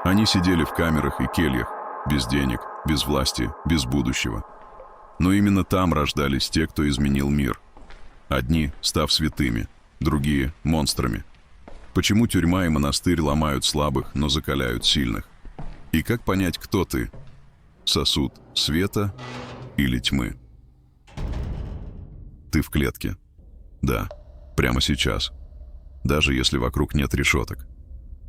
Они сидели в камерах и кельях, без денег, без власти, без будущего. Но именно там рождались те, кто изменил мир. Одни, став святыми, другие – монстрами. Почему тюрьма и монастырь ломают слабых, но закаляют сильных? И как понять, кто ты? Сосуд света или тьмы? Ты в клетке. Да, прямо сейчас. Даже если вокруг нет решеток.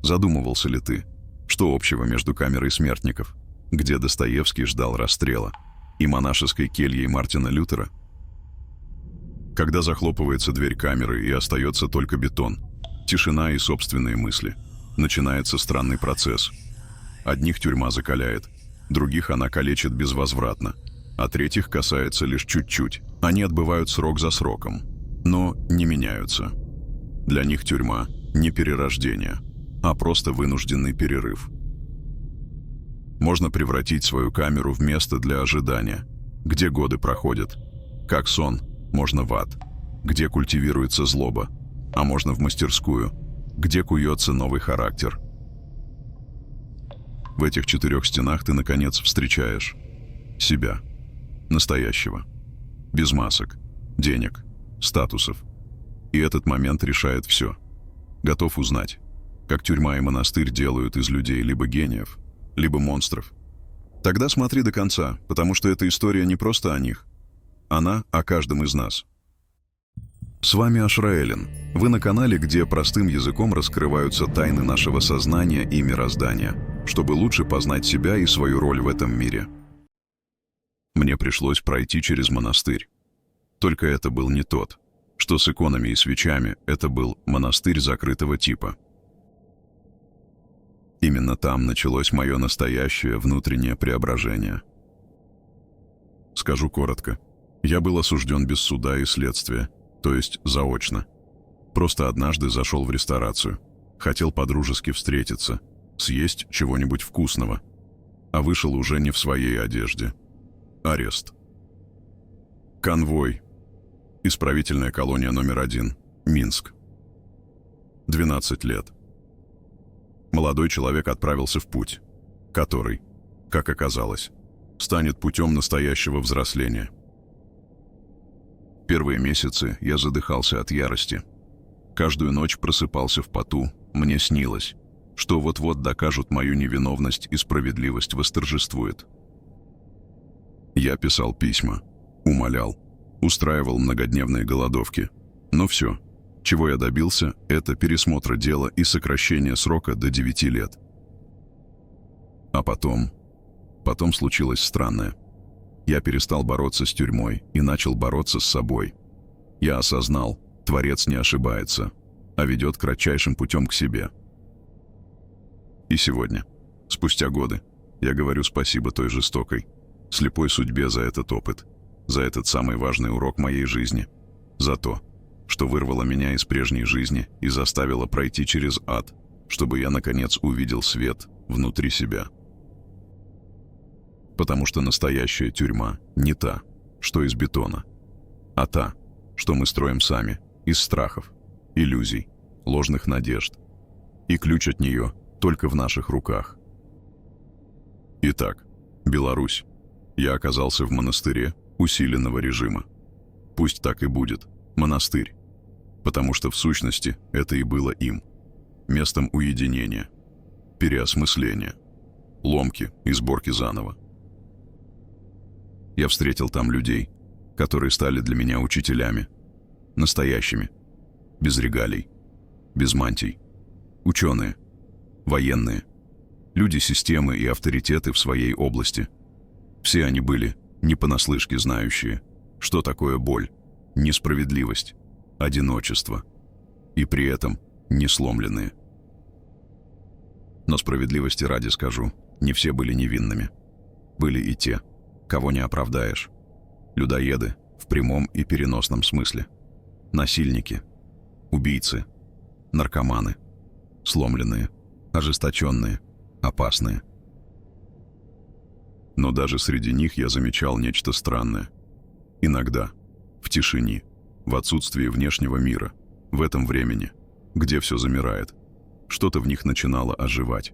Задумывался ли ты, что общего между камерой смертников, где Достоевский ждал расстрела, и монашеской кельей Мартина Лютера? Когда захлопывается дверь камеры и остается только бетон, тишина и собственные мысли, начинается странный процесс. Одних тюрьма закаляет, других она калечит безвозвратно, а третьих касается лишь чуть-чуть. Они отбывают срок за сроком, но не меняются. Для них тюрьма не перерождение, а просто вынужденный перерыв. Можно превратить свою камеру в место для ожидания, где годы проходят. Как сон, можно в ад, где культивируется злоба, а можно в мастерскую, где куется новый характер. В этих 4 стенах ты, наконец, встречаешь себя, настоящего, без масок, денег, статусов. И этот момент решает все. Готов узнать, как тюрьма и монастырь делают из людей либо гениев, либо монстров? Тогда смотри до конца, потому что эта история не просто о них. Она о каждом из нас. С вами Ашраэлин. Вы на канале, где простым языком раскрываются тайны нашего сознания и мироздания, чтобы лучше познать себя и свою роль в этом мире. Мне пришлось пройти через монастырь. Только это был не тот, что с иконами и свечами, это был монастырь закрытого типа. Именно там началось мое настоящее внутреннее преображение. Скажу коротко. Я был осужден без суда и следствия, то есть заочно. Просто однажды зашел в ресторацию. Хотел по-дружески встретиться, съесть чего-нибудь вкусного. А вышел уже не в своей одежде. Арест. Конвой. Исправительная колония номер 1. Минск. 12 лет. Молодой человек отправился в путь, который, как оказалось, станет путем настоящего взросления. Первые месяцы я задыхался от ярости. Каждую ночь просыпался в поту, мне снилось, что вот-вот докажут мою невиновность и справедливость восторжествует. Я писал письма, умолял, устраивал многодневные голодовки, но все, чего я добился, это пересмотра дела и сокращение срока до 9 лет. А потом случилось странное. Я перестал бороться с тюрьмой и начал бороться с собой. Я осознал, Творец не ошибается, а ведет кратчайшим путем к себе. И сегодня, спустя годы, я говорю спасибо той жестокой, слепой судьбе за этот опыт, за этот самый важный урок моей жизни, за то, что вырвало меня из прежней жизни и заставило пройти через ад, чтобы я, наконец, увидел свет внутри себя. Потому что настоящая тюрьма не та, что из бетона, а та, что мы строим сами, из страхов, иллюзий, ложных надежд. И ключ от нее только в наших руках. Итак, Беларусь. Я оказался в монастыре усиленного режима. Пусть так и будет, монастырь. Потому что в сущности это и было им. Местом уединения, переосмысления, ломки и сборки заново. Я встретил там людей, которые стали для меня учителями, настоящими, без регалий, без мантий, ученые, военные, люди системы и авторитеты в своей области. Все они были не понаслышке знающие, что такое боль, несправедливость, одиночество, и при этом не сломленные. Но справедливости ради скажу, не все были невинными. Были и те, кого не оправдаешь. Людоеды в прямом и переносном смысле. Насильники, убийцы, наркоманы, сломленные, ожесточенные, опасные. Но даже среди них я замечал нечто странное. Иногда, в тишине, в отсутствии внешнего мира, в этом времени, где все замирает, что-то в них начинало оживать.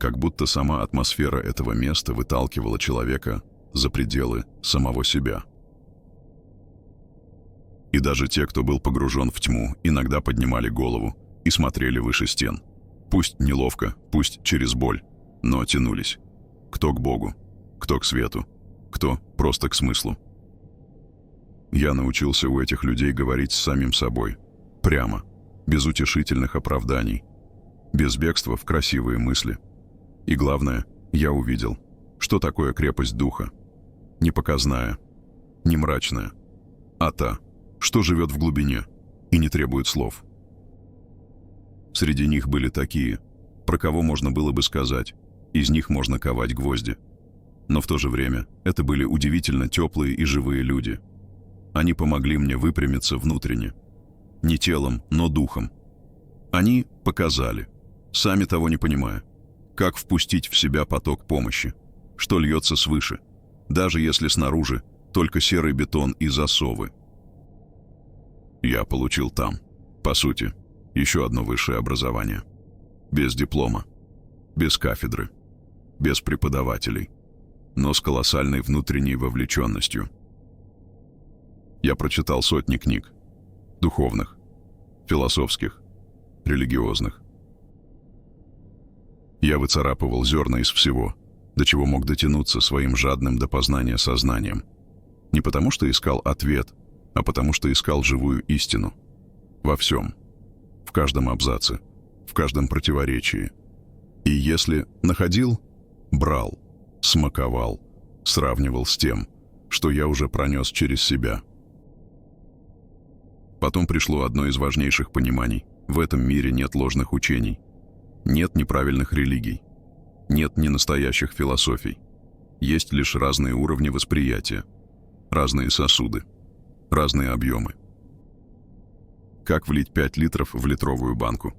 Как будто сама атмосфера этого места выталкивала человека за пределы самого себя. И даже те, кто был погружен в тьму, иногда поднимали голову и смотрели выше стен. Пусть неловко, пусть через боль, но тянулись. Кто к Богу, кто к свету, кто просто к смыслу. Я научился у этих людей говорить с самим собой, прямо, без утешительных оправданий, без бегства в красивые мысли. И главное, я увидел, что такое крепость духа. Не показная, не мрачная, а та, что живет в глубине и не требует слов. Среди них были такие, про кого можно было бы сказать, из них можно ковать гвозди. Но в то же время это были удивительно теплые и живые люди. Они помогли мне выпрямиться внутренне. Не телом, но духом. Они показали, сами того не понимая, как впустить в себя поток помощи, что льется свыше, даже если снаружи только серый бетон и засовы. Я получил там, по сути, еще одно высшее образование. Без диплома, без кафедры, без преподавателей, но с колоссальной внутренней вовлеченностью. Я прочитал сотни книг, духовных, философских, религиозных. Я выцарапывал зерна из всего, до чего мог дотянуться своим жадным до познания сознанием. Не потому что искал ответ, а потому что искал живую истину. Во всем. В каждом абзаце, в каждом противоречии. И если находил, брал, смаковал, сравнивал с тем, что я уже пронес через себя. Потом пришло одно из важнейших пониманий. В этом мире нет ложных учений. Нет неправильных религий. Нет ненастоящих философий. Есть лишь разные уровни восприятия, разные сосуды, разные объемы. Как влить 5 литров в литровую банку?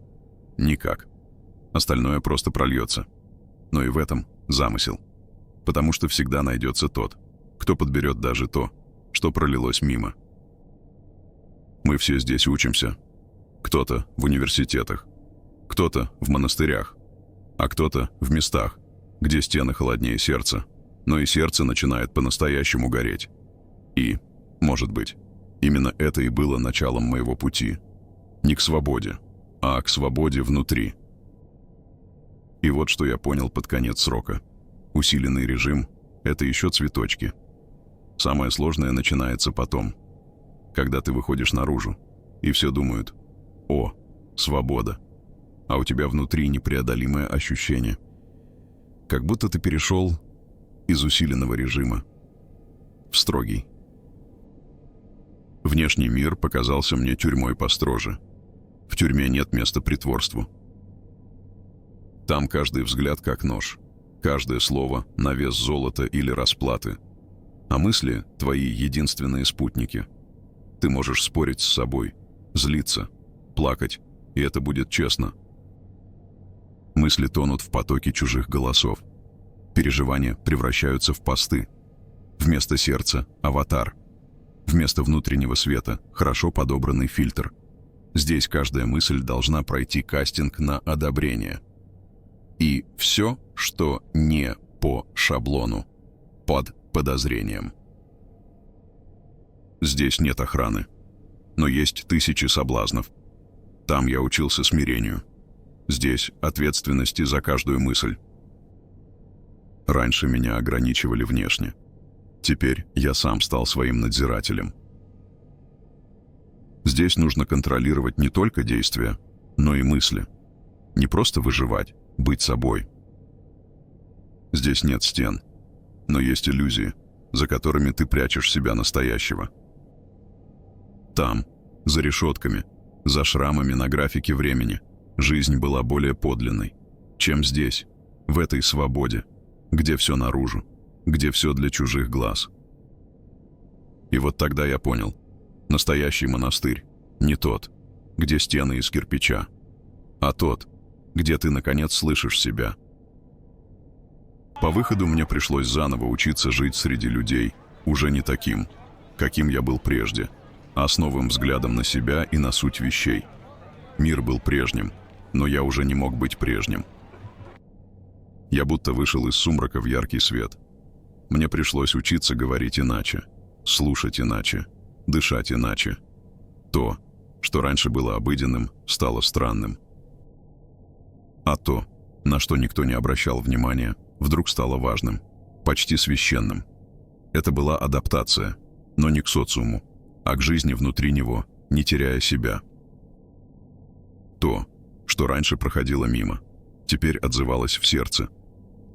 Никак. Остальное просто прольется. Но и в этом замысел. Потому что всегда найдется тот, кто подберет даже то, что пролилось мимо. Мы все здесь учимся. Кто-то в университетах, кто-то в монастырях, а кто-то в местах, где стены холоднее сердца, но и сердце начинает по-настоящему гореть. И, может быть, именно это и было началом моего пути. Не к свободе, а к свободе внутри. И вот что я понял под конец срока. Усиленный режим — это еще цветочки. Самое сложное начинается потом, когда ты выходишь наружу, и все думают: «О, свобода», а у тебя внутри непреодолимое ощущение, как будто ты перешел из усиленного режима в строгий. Внешний мир показался мне тюрьмой построже. В тюрьме нет места притворству. Там каждый взгляд как нож, каждое слово на вес золота или расплаты, а мысли — твои единственные спутники. Ты можешь спорить с собой, злиться, плакать, и это будет честно. Мысли тонут в потоке чужих голосов. Переживания превращаются в посты. Вместо сердца — аватар. Вместо внутреннего света — хорошо подобранный фильтр. Здесь каждая мысль должна пройти кастинг на одобрение. И все, что не по шаблону, под подозрением. Здесь нет охраны, но есть тысячи соблазнов. Там я учился смирению. Здесь ответственности за каждую мысль. Раньше меня ограничивали внешне. Теперь я сам стал своим надзирателем. Здесь нужно контролировать не только действия, но и мысли. Не просто выживать, быть собой. Здесь нет стен, но есть иллюзии, за которыми ты прячешь себя настоящего. Там, за решетками, за шрамами на графике времени, жизнь была более подлинной, чем здесь, в этой свободе, где все наружу, где все для чужих глаз. И вот тогда я понял, настоящий монастырь не тот, где стены из кирпича, а тот, где ты, наконец, слышишь себя. По выходу мне пришлось заново учиться жить среди людей, уже не таким, каким я был прежде, а с новым взглядом на себя и на суть вещей. Мир был прежним, но я уже не мог быть прежним. Я будто вышел из сумрака в яркий свет. Мне пришлось учиться говорить иначе, слушать иначе, дышать иначе. То, что раньше было обыденным, стало странным. А то, на что никто не обращал внимания, вдруг стало важным, почти священным. Это была адаптация, но не к социуму, а к жизни внутри него, не теряя себя. То, что раньше проходило мимо, теперь отзывалось в сердце.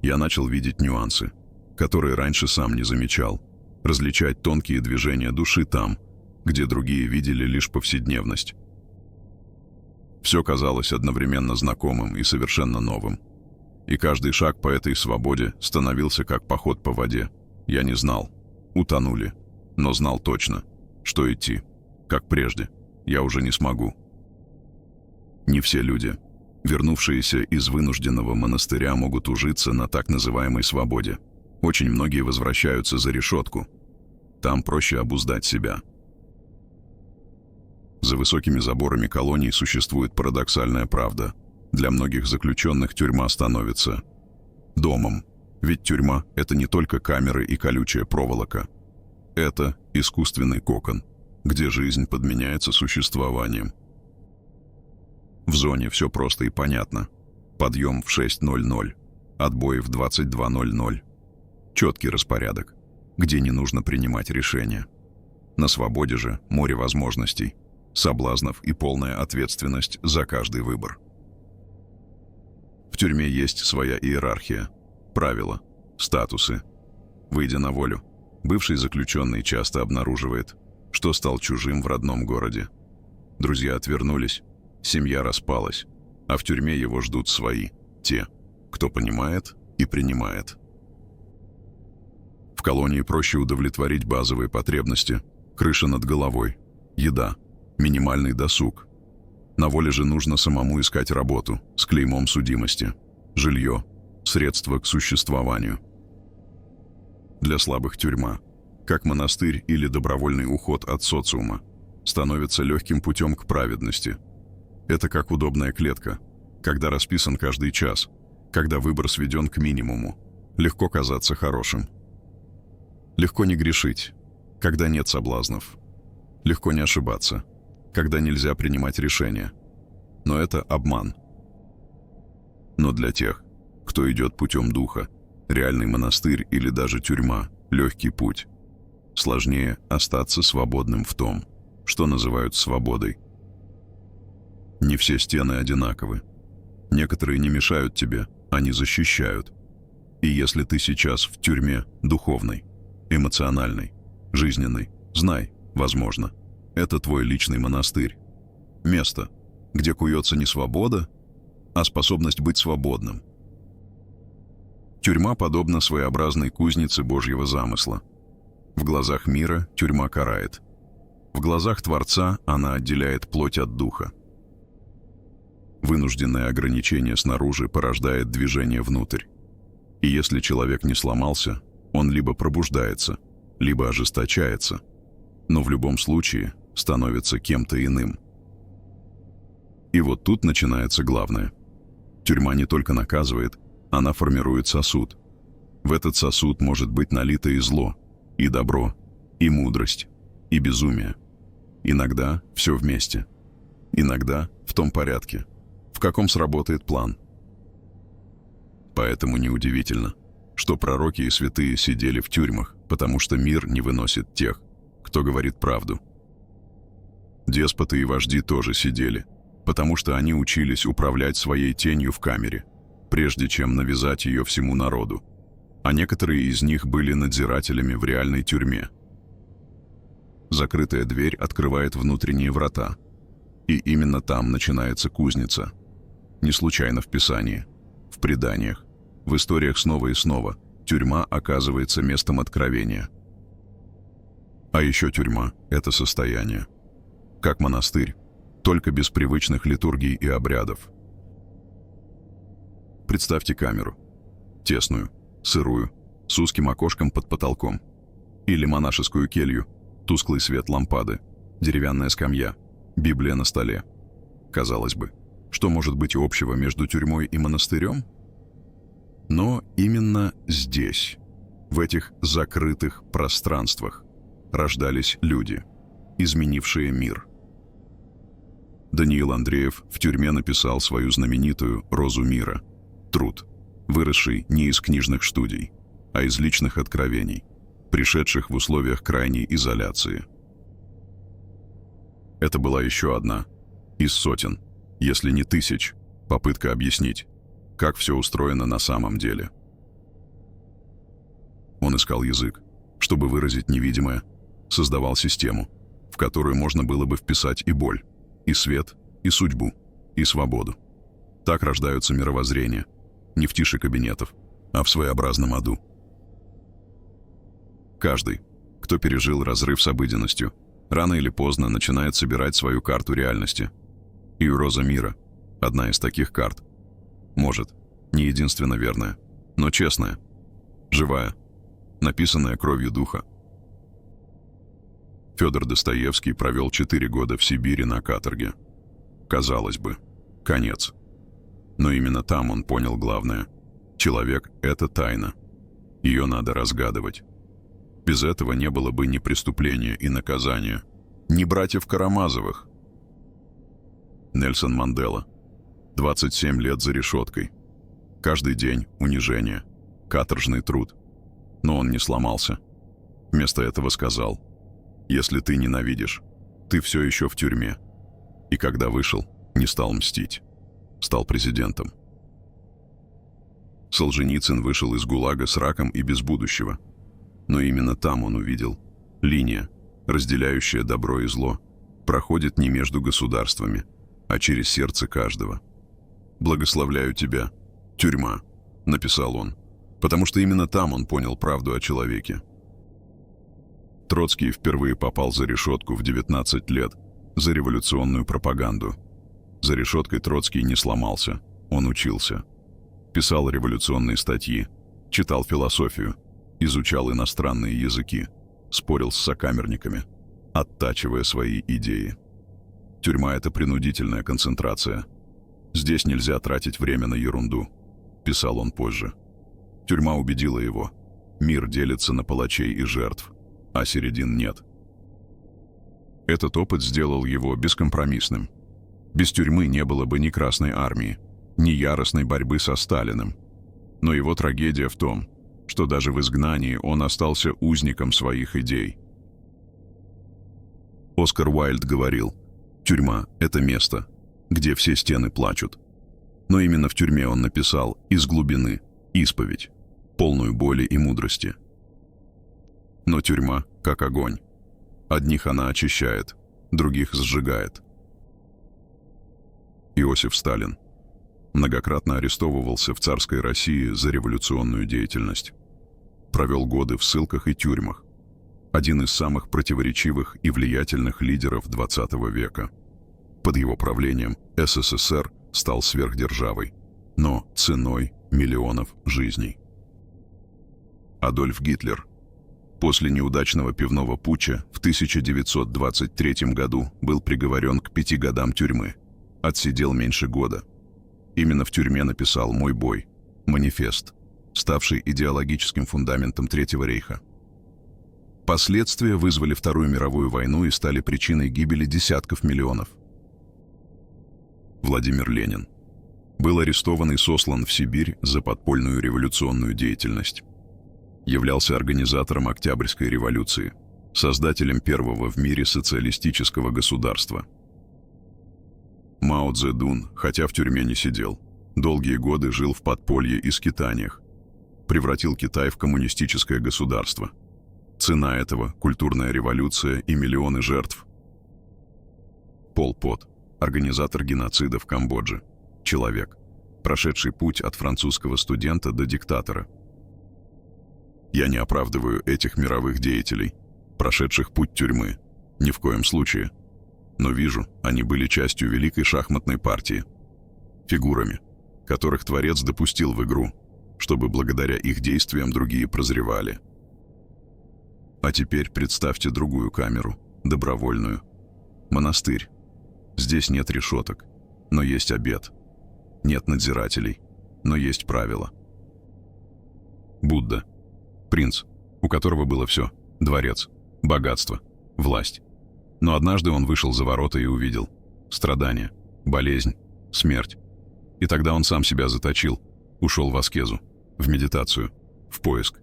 Я начал видеть нюансы, которые раньше сам не замечал, различать тонкие движения души там, где другие видели лишь повседневность. Все казалось одновременно знакомым и совершенно новым. И каждый шаг по этой свободе становился как поход по воде. Я не знал, утонули, но знал точно, что идти, как прежде, я уже не смогу. Не все люди, вернувшиеся из вынужденного монастыря, могут ужиться на так называемой свободе. Очень многие возвращаются за решетку. Там проще обуздать себя. За высокими заборами колоний существует парадоксальная правда. Для многих заключенных тюрьма становится домом. Ведь тюрьма – это не только камеры и колючая проволока. Это искусственный кокон, где жизнь подменяется существованием. В зоне все просто и понятно. Подъем в 6:00, отбой в 22:00. Четкий распорядок, где не нужно принимать решения. На свободе же море возможностей, соблазнов и полная ответственность за каждый выбор. В тюрьме есть своя иерархия, правила, статусы. Выйдя на волю, бывший заключенный часто обнаруживает, что стал чужим в родном городе. Друзья отвернулись, семья распалась, а в тюрьме его ждут свои, те, кто понимает и принимает. В колонии проще удовлетворить базовые потребности: крыша над головой, еда, минимальный досуг. На воле же нужно самому искать работу с клеймом судимости, жилье, средства к существованию. Для слабых тюрьма, как монастырь или добровольный уход от социума, становится легким путем к праведности. Это как удобная клетка, когда расписан каждый час, когда выбор сведен к минимуму. Легко казаться хорошим. Легко не грешить, когда нет соблазнов. Легко не ошибаться, когда нельзя принимать решения. Но это обман. Но для тех, кто идет путем духа, реальный монастырь или даже тюрьма – легкий путь. Сложнее остаться свободным в том, что называют свободой. Не все стены одинаковы. Некоторые не мешают тебе, они защищают. И если ты сейчас в тюрьме духовной, эмоциональной, жизненной, знай, возможно, это твой личный монастырь. Место, где куется не свобода, а способность быть свободным. Тюрьма подобна своеобразной кузнице Божьего замысла. В глазах мира тюрьма карает. В глазах Творца она отделяет плоть от духа. Вынужденное ограничение снаружи порождает движение внутрь. И если человек не сломался, он либо пробуждается, либо ожесточается, но в любом случае становится кем-то иным. И вот тут начинается главное. Тюрьма не только наказывает, она формирует сосуд. В этот сосуд может быть налито и зло, и добро, и мудрость, и безумие. Иногда все вместе. Иногда в том порядке, в каком сработает план. Поэтому неудивительно, что пророки и святые сидели в тюрьмах, потому что мир не выносит тех, кто говорит правду. Деспоты и вожди тоже сидели, потому что они учились управлять своей тенью в камере, прежде чем навязать ее всему народу. А некоторые из них были надзирателями в реальной тюрьме. Закрытая дверь открывает внутренние врата, и именно там начинается кузница. Не случайно в Писании, в преданиях, в историях снова и снова тюрьма оказывается местом откровения. А еще тюрьма – это состояние. Как монастырь, только без привычных литургий и обрядов. Представьте камеру. Тесную, сырую, с узким окошком под потолком. Или монашескую келью, тусклый свет лампады, деревянная скамья, Библия на столе. Казалось бы, что может быть общего между тюрьмой и монастырем? Но именно здесь, в этих закрытых пространствах, рождались люди, изменившие мир. Даниил Андреев в тюрьме написал свою знаменитую «Розу мира» — труд, выросший не из книжных студий, а из личных откровений, пришедших в условиях крайней изоляции. Это была еще одна из сотен, если не тысяч, попытка объяснить, как все устроено на самом деле. Он искал язык, чтобы выразить невидимое, создавал систему, в которую можно было бы вписать и боль, и свет, и судьбу, и свободу. Так рождаются мировоззрения, не в тише кабинетов, а в своеобразном аду. Каждый, кто пережил разрыв с обыденностью, рано или поздно начинает собирать свою карту реальности. И «Роза мира» — одна из таких карт. Может, не единственно верная, но честная, живая, написанная кровью духа. Федор Достоевский провел 4 года в Сибири на каторге. Казалось бы, конец. Но именно там он понял главное. Человек — это тайна. Ее надо разгадывать. Без этого не было бы ни преступления и наказания, ни братьев Карамазовых. Нельсон Мандела. 27 лет за решеткой. Каждый день унижение, каторжный труд. Но он не сломался. Вместо этого сказал: «Если ты ненавидишь, ты все еще в тюрьме». И когда вышел, не стал мстить. Стал президентом. Солженицын вышел из ГУЛАГа с раком и без будущего. Но именно там он увидел: линия, разделяющая добро и зло, проходит не между государствами, а через сердце каждого. «Благословляю тебя, тюрьма», — написал он, потому что именно там он понял правду о человеке. Троцкий впервые попал за решетку в 19 лет за революционную пропаганду. За решеткой Троцкий не сломался, он учился. Писал революционные статьи, читал философию, изучал иностранные языки, спорил с сокамерниками, оттачивая свои идеи. Тюрьма — это принудительная концентрация. «Здесь нельзя тратить время на ерунду», — писал он позже. Тюрьма убедила его: мир делится на палачей и жертв, а середин нет. Этот опыт сделал его бескомпромиссным. Без тюрьмы не было бы ни Красной армии, ни яростной борьбы со Сталиным. Но его трагедия в том, что даже в изгнании он остался узником своих идей. Оскар Уайльд говорил: «Тюрьма — это место, где все стены плачут». Но именно в тюрьме он написал «Из глубины» исповедь, полную боли и мудрости. Но тюрьма как огонь. Одних она очищает, других сжигает. Иосиф Сталин многократно арестовывался в царской России за революционную деятельность. Провел годы в ссылках и тюрьмах. Один из самых противоречивых и влиятельных лидеров XX века. Под его правлением СССР стал сверхдержавой, но ценой миллионов жизней. Адольф Гитлер после неудачного пивного путча в 1923 году был приговорен к 5 годам тюрьмы. Отсидел меньше года. Именно в тюрьме написал «Мой бой», манифест, ставший идеологическим фундаментом Третьего рейха. Последствия вызвали Вторую мировую войну и стали причиной гибели десятков миллионов. Владимир Ленин был арестован и сослан в Сибирь за подпольную революционную деятельность. Являлся организатором Октябрьской революции, создателем первого в мире социалистического государства. Мао Цзэдун, хотя в тюрьме не сидел, долгие годы жил в подполье и скитаниях, превратил Китай в коммунистическое государство. Цена этого — культурная революция и миллионы жертв. Пол Пот, организатор геноцида в Камбодже, человек, прошедший путь от французского студента до диктатора. Я не оправдываю этих мировых деятелей, прошедших путь тюрьмы, ни в коем случае. Но вижу, они были частью великой шахматной партии, фигурами, которых Творец допустил в игру, чтобы благодаря их действиям другие прозревали. А теперь представьте другую камеру, добровольную. Монастырь. Здесь нет решеток, но есть обет. Нет надзирателей, но есть правила. Будда. Принц, у которого было все: дворец, богатство, власть. Но однажды он вышел за ворота и увидел страдания, болезнь, смерть. И тогда он сам себя заточил, ушел в аскезу, в медитацию, в поиск.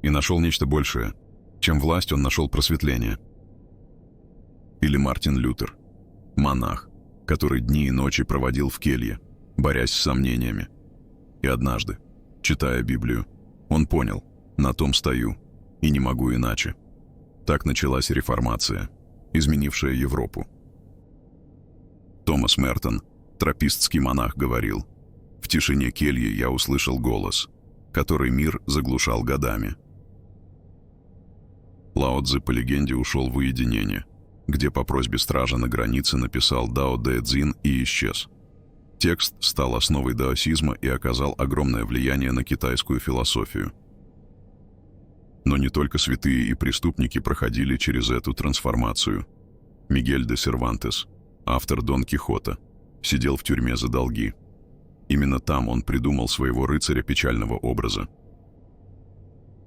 И нашел нечто большее. Чем власть, он нашел просветление. Или Мартин Лютер, монах, который дни и ночи проводил в келье, борясь с сомнениями. И однажды, читая Библию, он понял: на том стою, и не могу иначе. Так началась реформация, изменившая Европу. Томас Мертон, тропистский монах, говорил: «В тишине кельи я услышал голос, который мир заглушал годами». Лао Цзы, по легенде, ушел в уединение, где по просьбе стража на границе написал Дао Дэ Цзин и исчез. Текст стал основой даосизма и оказал огромное влияние на китайскую философию. Но не только святые и преступники проходили через эту трансформацию. Мигель де Сервантес, автор Дон Кихота, сидел в тюрьме за долги. Именно там он придумал своего рыцаря печального образа.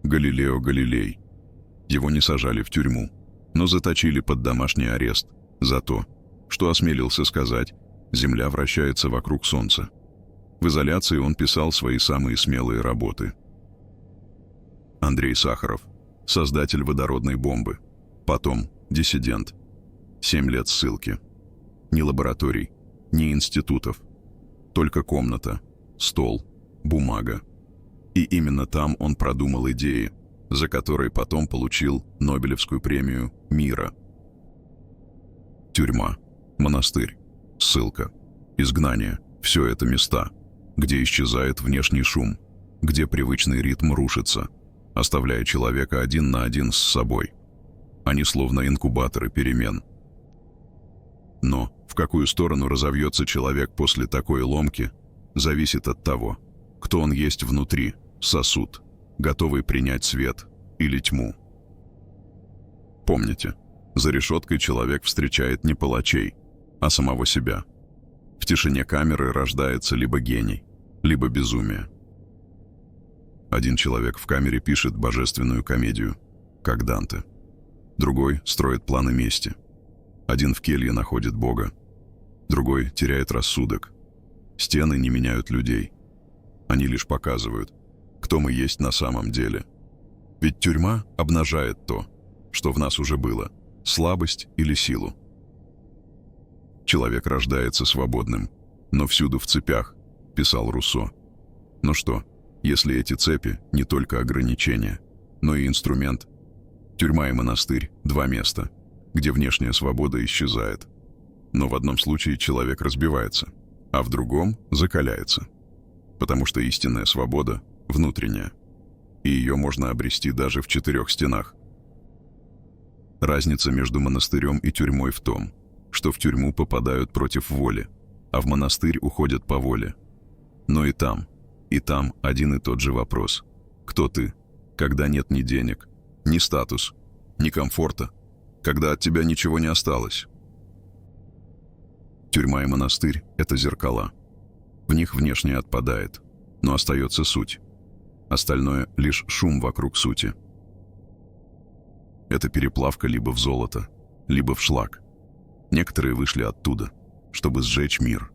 Галилео Галилей. Его не сажали в тюрьму, но заточили под домашний арест за то, что осмелился сказать: «Земля вращается вокруг Солнца». В изоляции он писал свои самые смелые работы. Андрей Сахаров, создатель водородной бомбы, потом диссидент. 7 лет ссылки. Ни лабораторий, ни институтов. Только комната, стол, бумага. И именно там он продумал идеи, за которые потом получил Нобелевскую премию мира. Тюрьма, монастырь, ссылка, изгнание – все это места, где исчезает внешний шум, где привычный ритм рушится, оставляя человека один на один с собой. Они словно инкубаторы перемен. Но в какую сторону разовьется человек после такой ломки, зависит от того, кто он есть внутри, сосуд, готовый принять свет или тьму. Помните, за решеткой человек встречает не палачей, а самого себя. В тишине камеры рождается либо гений, либо безумие. Один человек в камере пишет божественную комедию, как Данте. Другой строит планы мести. Один в келье находит Бога. Другой теряет рассудок. Стены не меняют людей. Они лишь показывают, кто мы есть на самом деле. Ведь тюрьма обнажает то, что в нас уже было, слабость или силу. Человек рождается свободным, но всюду в цепях, писал Руссо. Но что, если эти цепи не только ограничения, но и инструмент? Тюрьма и монастырь – 2 места, где внешняя свобода исчезает. Но в одном случае человек разбивается, а в другом закаляется. Потому что истинная свобода внутренняя, и ее можно обрести даже в 4 стенах. Разница между монастырем и тюрьмой в том, что в тюрьму попадают против воли, а в монастырь уходят по воле. Но и там один и тот же вопрос: кто ты, когда нет ни денег, ни статус, ни комфорта, когда от тебя ничего не осталось? Тюрьма и монастырь – это зеркала. В них внешнее отпадает, но остается суть. Остальное – лишь шум вокруг сути. Это переплавка либо в золото, либо в шлак. Некоторые вышли оттуда, чтобы сжечь мир.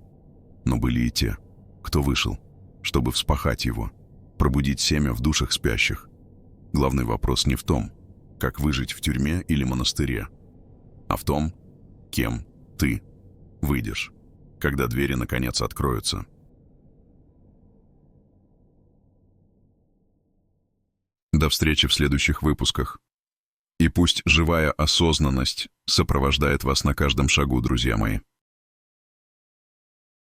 Но были и те, кто вышел, чтобы вспахать его, пробудить семя в душах спящих. Главный вопрос не в том, как выжить в тюрьме или монастыре, а в том, кем ты выйдешь, когда двери наконец откроются. До встречи в следующих выпусках. И пусть живая осознанность сопровождает вас на каждом шагу, друзья мои.